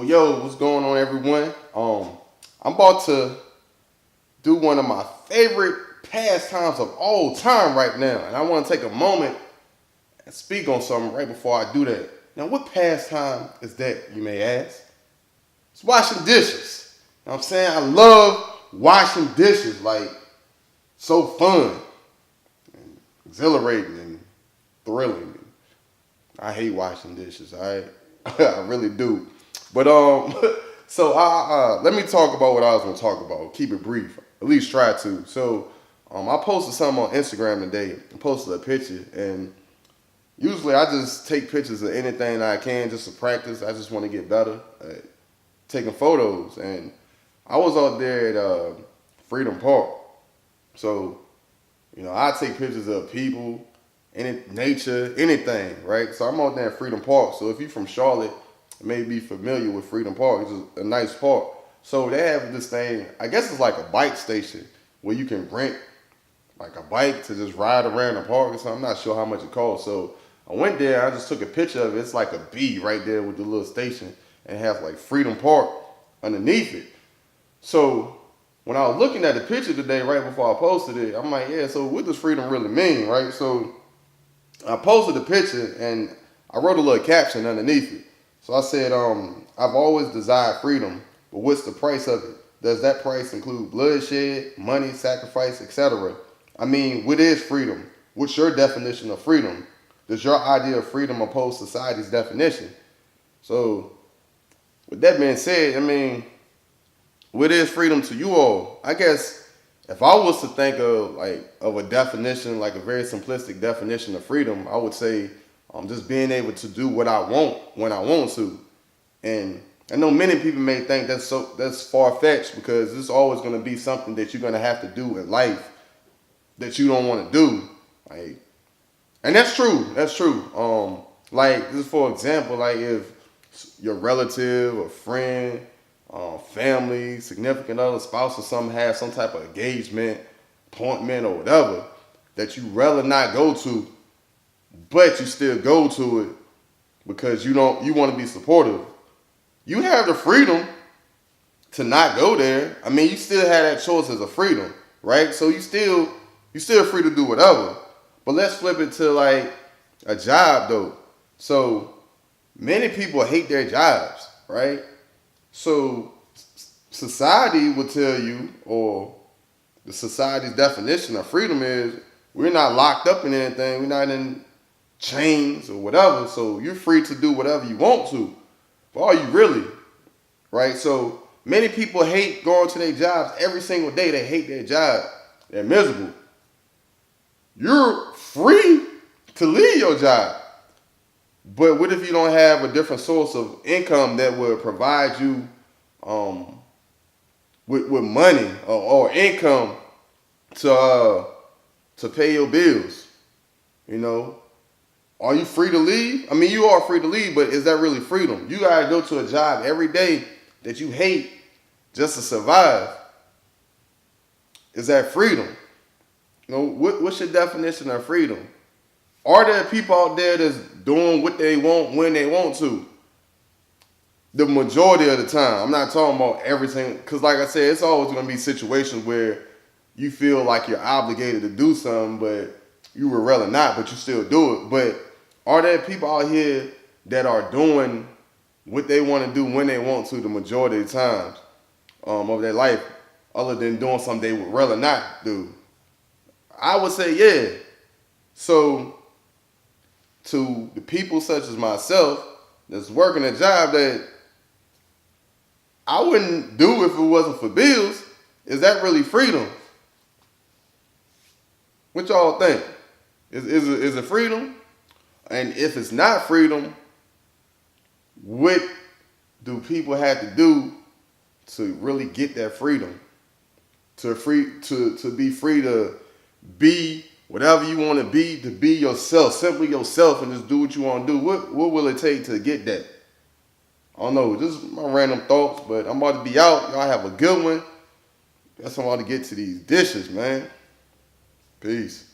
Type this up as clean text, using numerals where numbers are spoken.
Yo, what's going on, everyone? I'm about to do one of my favorite pastimes of all time right now, and I want to take a moment and speak on something right before I do that. Now, what pastime is that, you may ask? It's washing dishes. You know what I'm saying? I love washing dishes, like, so fun, and exhilarating, and thrilling. I hate washing dishes, all right? I really do. But so let me talk about what I was gonna talk about. Keep it brief, at least try to. So I posted something on Instagram today. I posted a picture, and usually I just take pictures of anything I can just to practice. I just want to get better at taking photos, and I was out there at Freedom Park. So I take pictures of people, nature, anything, right? So I'm out there at Freedom Park. So if you're from Charlotte, you may be familiar with Freedom Park. It's just a nice park. So they have this thing, I guess it's like a bike station where you can rent like a bike to just ride around the park or something. I'm not sure how much it costs. So I went there, I just took a picture of it. It's like a B right there with the little station and it has like Freedom Park underneath it. So when I was looking at the picture today, right before I posted it, I'm like, yeah, so what does freedom really mean, right? So I posted the picture and I wrote a little caption underneath it. So I said, I've always desired freedom, but what's the price of it? Does that price include bloodshed, money, sacrifice, etc.? I mean, what is freedom? What's your definition of freedom? Does your idea of freedom oppose society's definition? So with that being said, I mean, what is freedom to you all? I guess if I was to think of a definition, like a very simplistic definition of freedom, I would say just being able to do what I want when I want to. And I know many people may think that's far fetched because it's always going to be something that you're going to have to do in life that you don't want to do. Like, and that's true. That's true. Like just for example, like if your relative or friend, family, significant other, spouse or something have some type of engagement, appointment or whatever that you rather not go to, but you still go to it because you want to be supportive. You have the freedom to not go there. I mean, you still have that choice as a freedom, right? So you still free to do whatever. But let's flip it to like a job though. So many people hate their jobs, right? So society will tell you, or the society's definition of freedom is we're not locked up in anything. We're not in chains or whatever. So you're free to do whatever you want to. But are you really? Right? So many people hate going to their jobs every single day. They hate their job. They're miserable. You're free to leave your job. But what if you don't have a different source of income that would provide you with money or income to pay your bills? Are you free to leave? I mean, you are free to leave, but is that really freedom? You gotta go to a job every day that you hate just to survive. Is that freedom? What's your definition of freedom? Are there people out there that's doing what they want when they want to? The majority of the time. I'm not talking about everything, because like I said, it's always going to be situations where you feel like you're obligated to do something, but you would rather not, but you still do it. But are there people out here that are doing what they want to do when they want to the majority of the times of their life, other than doing something they would rather not do? I would say yeah. So to the people such as myself that's working a job that I wouldn't do if it wasn't for bills, is that really freedom? What y'all think? Is it freedom? And if it's not freedom, what do people have to do to really get that freedom? To be free to be whatever you want to be yourself, simply yourself, and just do what you want to do. What will it take to get that? I don't know, just my random thoughts, but I'm about to be out. Y'all have a good one. Guess I'm about to get to these dishes, man. Peace.